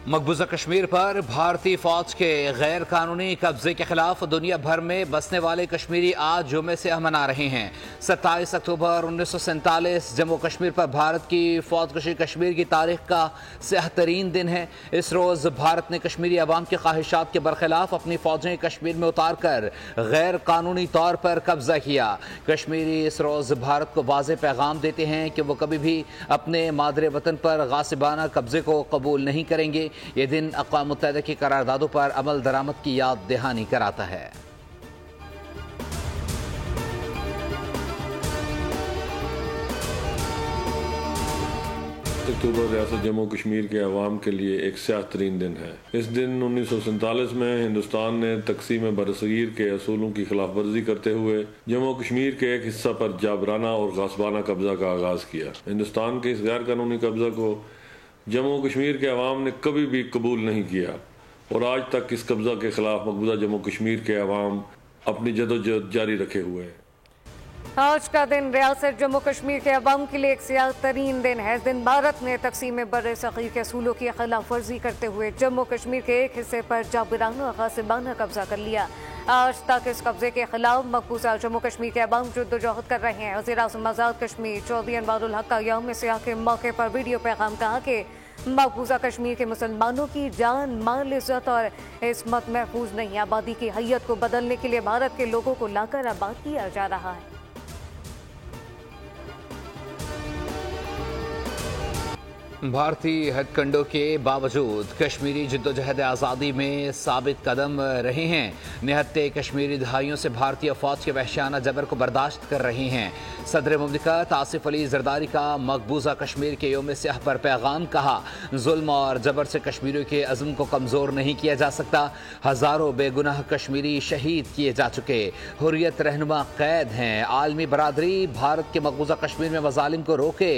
मकबूजा कश्मीर पर भारतीय फौज के गैर कानूनी कब्जे के खिलाफ दुनिया भर में बसने वाले कश्मीरी आज जुमे से मना रहे हैं। 27 अक्टूबर 1947 जम्मू कश्मीर पर भारत की फौजकशी कश्मीर की तारीख का सह-तरीन दिन है। इस रोज़ भारत ने कश्मीरी अवाम की ख्वाहिशात के बरखिलाफ अपनी फौजें कश्मीर में उतार कर गैर कानूनी तौर पर कब्जा किया। कश्मीरी इस रोज़ भारत को वाज़ेह पैगाम देते हैं कि वो कभी भी अपने मादरे वतन पर गासिबाना कब्जे को कबूल नहीं करेंगे। ये दिन अक़वाम मुत्तहिदा की करारदादों पर अमल दरामद की याद दहानी कराता है। अक्टूबर रियासत जम्मू कश्मीर के अवाम के लिए एक स्याह तरीन दिन है। इस दिन 1947 में हिंदुस्तान ने तकसीम बरसगीर के असूलों की खिलाफ वर्जी करते हुए जम्मू कश्मीर के एक हिस्सा पर जाबराना और गासबाना कब्जा का आगाज किया। हिंदुस्तान के इस गैर कानूनी कब्जा को जम्मू कश्मीर के अवाम ने कभी भी कबूल नहीं किया और आज तक इस कब्जा के खिलाफ मकबूजा जम्मू कश्मीर के अवाम अपनी जदोजहद जारी रखे हुए हैं। आज का दिन रियासत जम्मू कश्मीर के अवाम के लिए एक स्याह तरीन दिन है। इस दिन भारत ने तकसीम बर्र-ए-सग़ीर के असूलों की खिलाफ वर्जी करते हुए जम्मू कश्मीर के एक हिस्से पर जाबराना और गासिबाना कब्जा कर लिया। आज तक इस कब्जे के खिलाफ मकबूजा जम्मू कश्मीर के अवाम जद्दोजहद कर रहे हैं। वज़ीर-ए-आज़म आज़ाद कश्मीर चौधरी अनवारुल हक का यौम सियाह के मौके पर वीडियो पैगाम कहा कि मकबूजा कश्मीर के मुसलमानों की जान, माल, इज्जत और इस्मत महफूज नहीं। आबादी की हैयत को बदलने के लिए भारत के लोगों को लाकर आबाद किया जा रहा है। भारतीय हथकंडों के बावजूद कश्मीरी जद्दोजहद आज़ादी में साबित कदम रहे हैं। निहत्ते कश्मीरी दहाइयों से भारतीय फौज के वहशियाना जबर को बर्दाश्त कर रहे हैं। सदर मुमलिकत आसिफ अली जरदारी का मकबूजा कश्मीर के यौम सियाह पर पैगाम कहा, जुल्म और जबर से कश्मीरियों के अज़्म को कमज़ोर नहीं किया जा सकता। हज़ारों बेगुनाह कश्मीरी शहीद किए जा चुके, हुर्रियत रहनुमा कैद हैं। आलमी बरादरी भारत के मकबूजा कश्मीर में मज़ालिम को रोके।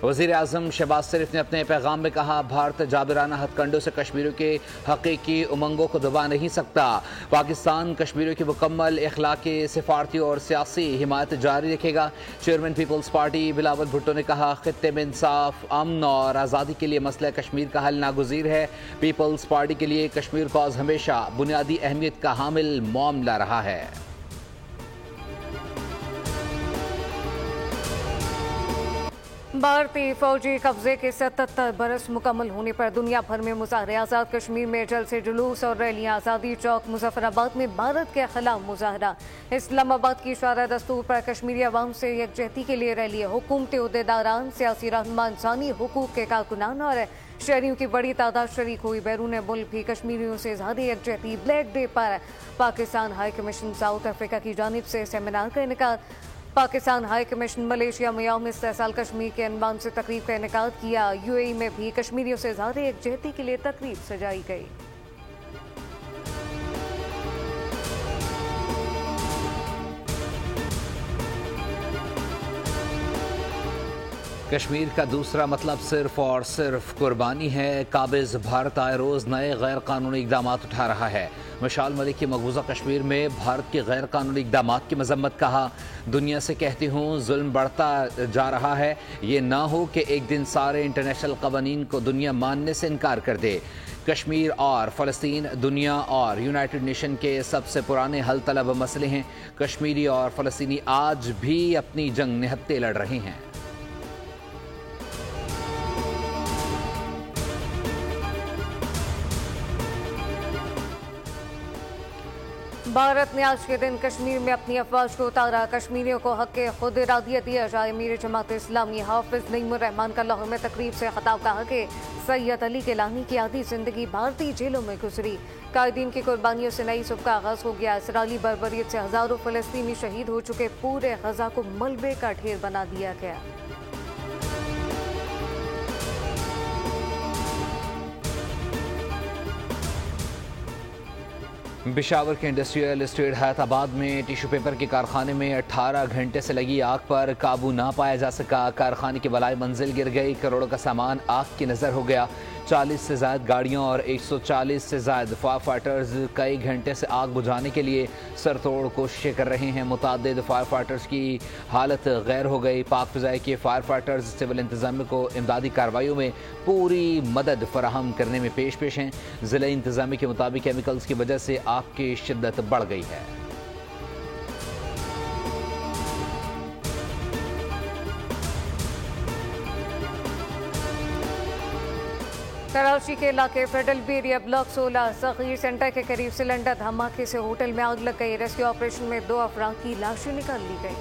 वज़ीर आज़म शहबाज शरीफ ने अपने पैगाम में कहा, भारत जाबिराना हथकंडों से कश्मीरियों के हकीकी उमंगों को दबा नहीं सकता। पाकिस्तान कश्मीरियों की मुकम्मल इखलाकी, सिफारती और सियासी हिमायत जारी रखेगा। चेयरमैन पीपल्स पार्टी बिलावल भुट्टो ने कहा, खित्ते में इंसाफ, अमन और आज़ादी के लिए मसला कश्मीर का हल नागुज़ीर है। पीपल्स पार्टी के लिए कश्मीर कॉज हमेशा बुनियादी अहमियत का हामिल मामला रहा है। भारतीय फौजी कब्जे के 77 बरस मुकम्मल होने पर दुनिया भर में मुजाहरे। आज़ाद कश्मीर में जलसे, जुलूस और रैलियां। आज़ादी चौक मुजफ्फराबाद में भारत के खिलाफ मुजाहरा। इस्लामाबाद की शारा दस्तूर पर कश्मीरी अवाम से यकजहती के लिए रैली। हुकूमती उहदेदारान, सियासी रहनुमा, इंसानी हुकूक के कारकुनान और शहरियों की बड़ी तादाद शरीक हुई। बैरून मुल्क भी कश्मीरियों से ज़्यादा यकजहती। ब्लैक डे पर Pakistan high commission south Africa की जानिब से सेमिनार का इनेकाद। पाकिस्तान हाई कमीशन मलेशिया में यौम इस्तेहसाल कश्मीर के अनवान से तकरीब का इनेकाद किया। यूएई में भी कश्मीरियों से ज़्यादा यकजहती के लिए तकरीब सजाई गई। कश्मीर का दूसरा मतलब सिर्फ और सिर्फ कुर्बानी है। काबिज भारत आए रोज़ नए गैर कानूनी इकदाम उठा रहा है। मशाल मलिक की मकबूजा कश्मीर में भारत के गैर कानूनी इकदाम की मजम्मत। कहा, दुनिया से कहती हूँ जुल्म बढ़ता जा रहा है। ये ना हो कि एक दिन सारे इंटरनेशनल कवानीन को दुनिया मानने से इनकार कर दे। कश्मीर और फ़लस्तीन दुनिया और यूनाइटेड नेशन के सबसे पुराने हल तलब मसले हैं। कश्मीरी और फ़लस्तीनी आज भी अपनी जंग निहत्ते लड़ रहे हैं। भारत ने आज के दिन कश्मीर में अपनी अफवाज को उतारा। कश्मीरियों को हक खुद इरादियत दिया जाए। मीर जमात इस्लामी हाफिज नईमुर रहमान का लाहौर में तकरीब से खिताब। कहा कि सैयद अली गिलानी की आधी जिंदगी भारतीय जेलों में गुजरी। कायदीन की कुर्बानियों से नई सुबह का आगाज हो गया। इसराइली बर्बरियत से हजारों फलस्तीनी शहीद हो चुके। पूरे गजा को मलबे का ढेर बना दिया गया। पिशावर के इंडस्ट्रियल एस्टेट हैदराबाद में टिश्यू पेपर के कारखाने में 18 घंटे से लगी आग पर काबू ना पाया जा सका। कारखाने की बलाई मंजिल गिर गई। करोड़ों का सामान आग की नजर हो गया। 40 से ज़्यादा गाड़ियों और 140 से ज़्यादा फायर फाइटर्स कई घंटे से आग बुझाने के लिए सरतोड़ कोशिशें कर रहे हैं। मुतादिद फायर फाइटर्स की हालत गैर हो गई। पाक फ़िज़ाई के फायर फाइटर्स सिविल इंतज़ामिया को इमदादी कार्रवाइयों में पूरी मदद फराहम करने में पेश हैं। ज़िला इंतज़ामिया के मुताबिक केमिकल्स की वजह से आग की शिद्दत बढ़ गई है। कराची के इलाके फेडरल बेरिया ब्लॉक 16 सगीर सेंटर के करीब सिलेंडर धमाके से होटल में आग लग गई। रेस्क्यू ऑपरेशन में 2 अफराद की लाशें निकाल ली गई।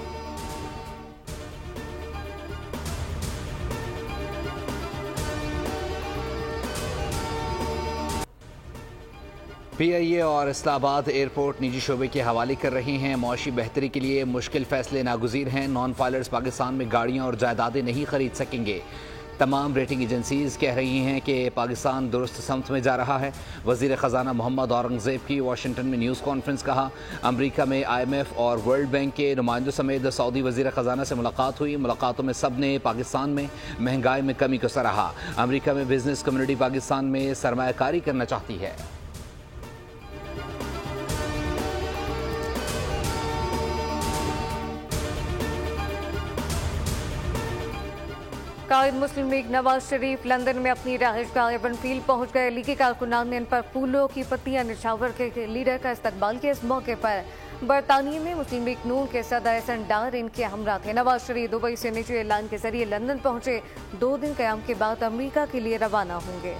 PIA और इस्लामाबाद एयरपोर्ट निजी शोबे के हवाले कर रहे हैं। मौशी बेहतरी के लिए मुश्किल फैसले नागुज़ीर हैं। नॉन फाइलर्स पाकिस्तान में गाड़ियाँ और जायदादें नहीं खरीद सकेंगे। तमाम रेटिंग एजेंसीज कह रही हैं कि पाकिस्तान दुरुस्त समत में जा रहा है। वज़ीर ख़जाना मोहम्मद औरंगज़ेब की वाशिंगटन में न्यूज़ कॉन्फ्रेंस। कहा, अमरीका में IMF और वर्ल्ड बैंक के नुमाइंदों समेत सऊदी वज़ीर ख़जाना से मुलाकात हुई। मुलाकातों में सब ने पाकिस्तान में महंगाई में कमी को सराहा। अमरीका में बिजनेस कम्युनिटी पाकिस्तान में सरमायाकारी करना चाहती है। कायद मुस्लिम लीग नवाज शरीफ लंदन में अपनी रहायशगाह एवनफील्ड पहुंच गए। लीगी कारकुनान ने इन पर फूलों की पत्तियां निछावर के लीडर का इस्तकबाल किया। इस मौके पर बरतानिया में मुस्लिम लीग नून के सदर एहसन डार इनके हमरा थे। नवाज शरीफ दुबई से निजी एयरलाइन के जरिए लंदन पहुंचे। 2 दिन क़याम के बाद अमरीका के लिए रवाना होंगे।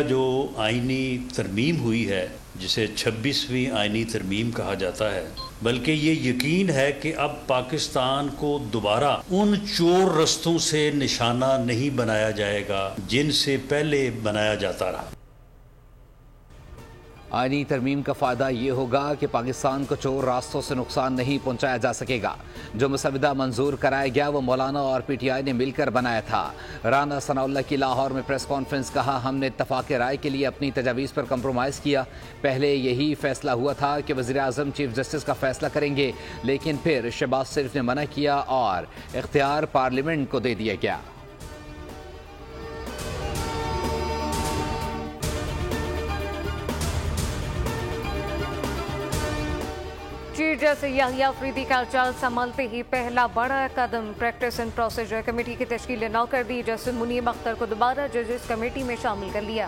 जो आईनी तरमीम हुई है, जिसे 26वीं आईनी तरमीम कहा जाता है, बल्कि ये यकीन है कि अब पाकिस्तान को दोबारा उन चोर रस्तों से निशाना नहीं बनाया जाएगा जिनसे पहले बनाया जाता रहा। आईनी तरमीम का फ़ायदा ये होगा कि पाकिस्तान को चोर रास्तों से नुकसान नहीं पहुंचाया जा सकेगा। जो मसवदा मंजूर कराया गया वो मौलाना और PTI ने मिलकर बनाया था। राना सनाउल्लाह की लाहौर में प्रेस कॉन्फ्रेंस। कहा, हमने इत्तफाक़ राय के लिए अपनी तजावीज़ पर कंप्रोमाइज़ किया। पहले यही फैसला हुआ था कि वज़ीर आज़म चीफ जस्टिस का फैसला करेंगे, लेकिन फिर शहबाज शरीफ ने मना किया और इख्तियार पार्लियामेंट को दे दिया गया। चीफ जस्टिस याहिया अफरीदी का चार्ज संभालते ही पहला बड़ा कदम प्रैक्टिस एंड प्रोसीजर कमेटी की तश्कील नौ कर दी। जस्टिस मुनीब अख्तर को दोबारा जजेस कमेटी में शामिल कर लिया।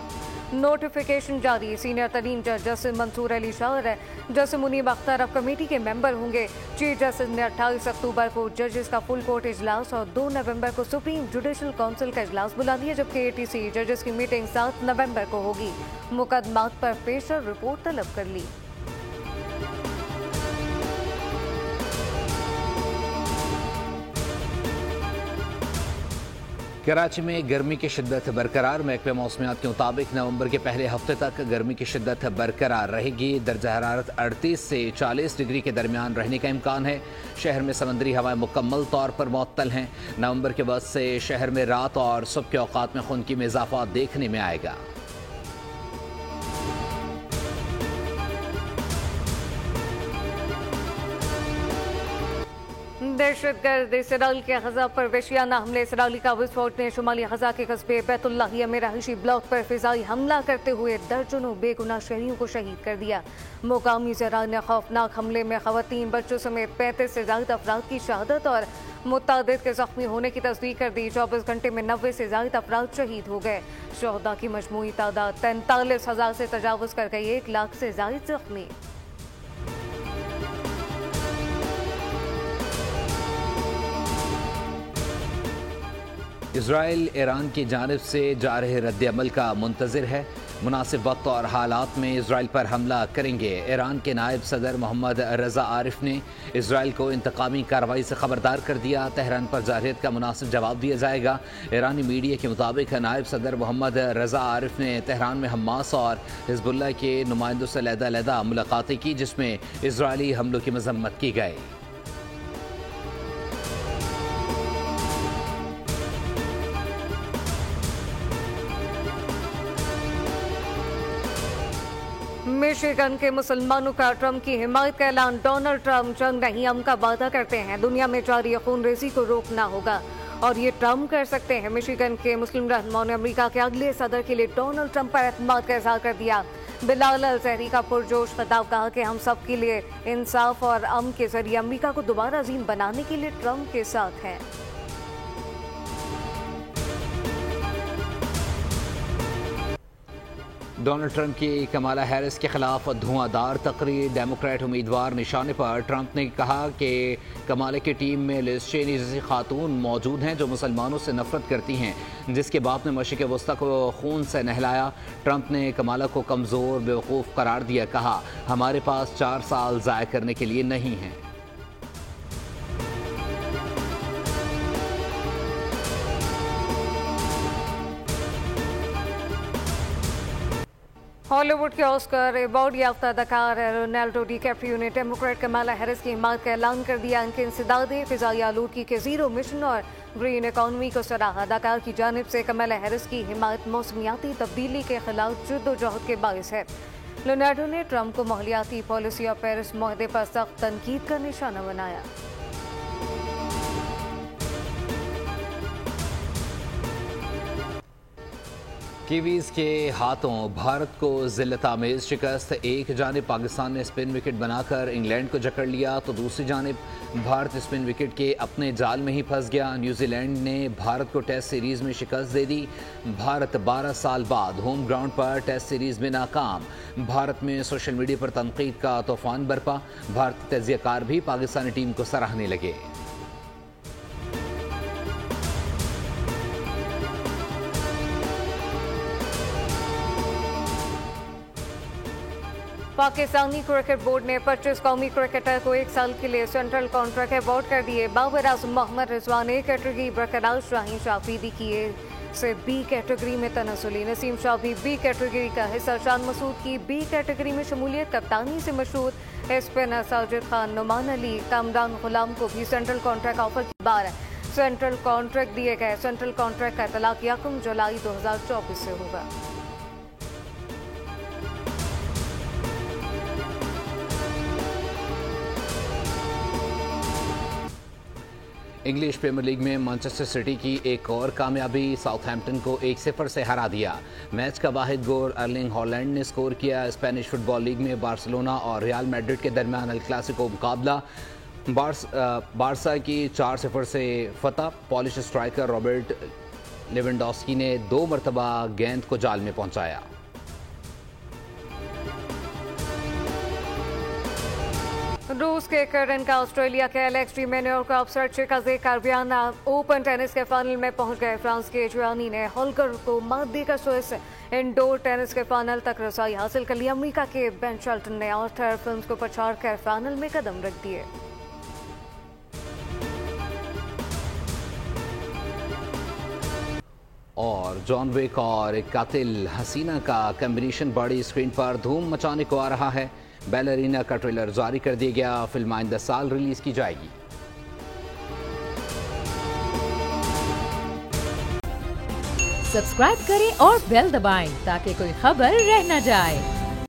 नोटिफिकेशन जारी। सीनियर तरीन जज जस्टिस मंसूर अली शाह है। जस्टिस मुनीब अख्तर अब कमेटी के मेंबर होंगे। चीफ जस्टिस ने 28 अक्टूबर को जजेस का फुल कोर्ट इजलास और 2 नवंबर को सुप्रीम जुडिशल काउंसिल का इजलास बुला लिया, जबकि ATC जजेस की मीटिंग 7 नवंबर को होगी। मुकदमात पर पेशर रिपोर्ट तलब कर ली। कराची में गर्मी की शिद्दत बरकरार। महकमे मौसमियात के मुताबिक नवंबर के पहले हफ्ते तक गर्मी की शिद्दत बरकरार रहेगी। दर्जा हरारत 38 से 40 डिग्री के दरमियान रहने का इम्कान है। शहर में समंदरी हवाएं मुकम्मल तौर पर मुअत्तल हैं। नवंबर के बाद से शहर में रात और सुबह के औकात में खुनकी में इजाफा देखने में आएगा। दहशतगर्द इसराइल के गजा पर वहशियाना हमले। इसराइली काबिज फौज ने शुमाली गजा के कस्बे बैतुल्लाहिया में रहायशी ब्लॉक पर फिजाई हमला करते हुए दर्जनों बेगुनाह शहरियों को शहीद कर दिया। मुकामी जराए ने खौफनाक हमले में खवातीन, बच्चों समेत 35 से ज्यादा अफराद की शहादत और मुतादिद के जख्मी होने की तस्दीक कर दी। 24 घंटे में 90 से ज्यादा अफराद शहीद हो गए। शहदा की मजमूई तादाद 43,000 से तजावुज कर गई। 1 लाख से ज्यादा जख्मी। इजराइल ईरान की जानिब से जा रहे रद्द-ए-अमल का मुंतज़िर है। मुनासिब वक्त और हालात में इजराइल पर हमला करेंगे। ईरान के नायब सदर मोहम्मद रज़ा आरिफ ने इजराइल को इंतकामी कार्रवाई से खबरदार कर दिया। तेहरान पर जारहियत का मुनासिब जवाब दिया जाएगा। ईरानी मीडिया के मुताबिक नायब सदर मोहम्मद रज़ा आरिफ ने तेहरान में हमास और हिज़्बुल्लाह के नुमाइंदों से अलहदा मुलाकातें की, जिसमें इजरायली हमलों की मजम्मत की गई। मिशिगन के मुसलमानों का ट्रंप की हिमायत का ऐलान। डोनाल्ड ट्रंप जंग नहीं अमन का वादा करते हैं। दुनिया में जारी खूनरेजी को रोकना होगा और ये ट्रंप कर सकते हैं। मिशिगन के मुस्लिम रहनुमाओं ने अमेरिका के अगले सदर के लिए डोनाल्ड ट्रंप पर एतमाद का इजहार कर दिया। बिलाल अल ज़हरी का पुरजोश खिताब कहा कि हम सब के लिए इंसाफ और अमन के जरिए अमेरिका को दोबारा अजीम बनाने के लिए ट्रंप के साथ हैं। डोनाल्ड ट्रंप की कमाला हैरिस के खिलाफ धुआंधार तकरीर। डेमोक्रेट उम्मीदवार निशाने पर। ट्रंप ने कहा कि कमाला की टीम में लिज चेनी जैसी खातून मौजूद हैं जो मुसलमानों से नफरत करती हैं, जिसके बाप ने मशरिक़ वस्ता को खून से नहलाया। ट्रंप ने कमाला को कमज़ोर बेवकूफ़ करार दिया। कहा हमारे पास 4 साल ज़ाया करने के लिए नहीं हैं। हॉलीवुड के ऑस्कर अवार्ड याफ्ता अदाकार रोनाल्डो डिकैप्रियो ने डेमोक्रेट कमाला हैरिस की हिमायत का ऐलान कर दिया। इनके इंसदादे फिजाई आलूदगी के जीरो मिशन और ग्रीन इकॉनमी को सराहा। अदाकार की जानिब से कमाला हैरिस की हिमायत मौसमियाती तब्दीली के खिलाफ जद्दोजहद के बायस है। रोनाल्डो ने ट्रंप को माहौलियाती पॉलिसी और पेरिस मुआहदे पर सख्त तनकीद का निशाना बनाया। कीवीज के हाथों भारत को जिल्लत-आमेज शिकस्त। एक जानिब पाकिस्तान ने स्पिन विकेट बनाकर इंग्लैंड को जकड़ लिया तो दूसरी जानिब भारत स्पिन विकेट के अपने जाल में ही फंस गया। न्यूजीलैंड ने भारत को टेस्ट सीरीज में शिकस्त दे दी। भारत 12 साल बाद होम ग्राउंड पर टेस्ट सीरीज में नाकाम। भारत में सोशल मीडिया पर तनकीद का तूफान बरपा। भारतीय तज्जियाकार भी पाकिस्तानी टीम को सराहने लगे। पाकिस्तानी क्रिकेट बोर्ड ने 25 कौमी क्रिकेटर को 1 साल के लिए सेंट्रल कॉन्ट्रैक्ट अवार्ड कर दिए। बाबर आजम मोहम्मद रिजवान ए कैटेगरी, बरकरार शाहीन शाफीदी की ए से बी कैटेगरी में तनसुली। नसीम शाह भी बी कैटेगरी का हिस्सा। शान मसूद की बी कैटेगरी में शमूलियत। कप्तानी से मशहूर स्पिनर साजिद खान, नुमान अली, कामरान गुलाम को भी सेंट्रल कॉन्ट्रैक्ट ऑफर की बार सेंट्रल कॉन्ट्रैक्ट दिए गए। सेंट्रल कॉन्ट्रैक्ट का इतलाक 1 जुलाई 2024 से होगा। इंग्लिश प्रीमियर लीग में मैनचेस्टर सिटी की एक और कामयाबी। साउथहैम्पटन को 1-0 से हरा दिया। मैच का वाहिद गोल अर्लिंग हॉलैंड ने स्कोर किया। स्पेनिश फुटबॉल लीग में बार्सिलोना और रियल मैड्रिड के दरमियान अल क्लासिको मुकाबला। बारसा की 4-0 से फतह। पॉलिश स्ट्राइकर रॉबर्ट लेवेंडोस्की ने 2 मरतबा गेंद को जाल में पहुंचाया। रूस के करन का ऑस्ट्रेलिया के एलेक्स डी मिनोर का अपसेट शिकस्त कार्बियान ओपन टेनिस के फाइनल में पहुंच गए। फ्रांस के जुआनी ने होल्गर को मात देकर स्विस इंडोर टेनिस के फाइनल तक रसाई हासिल कर ली। अमेरिका के बेन शेल्टन ने आर्थर फिल्म्स को पछाड़ कर फाइनल में कदम रख दिए। और जॉन विक और एक कातिल हसीना का कॉम्बिनेशन बड़ी स्क्रीन पर धूम मचाने को आ रहा है। बैलरीना का ट्रेलर जारी कर दिया गया। फिल्म आइंदा साल रिलीज की जाएगी। सब्सक्राइब करें और बेल दबाएं ताकि कोई खबर रह न जाए।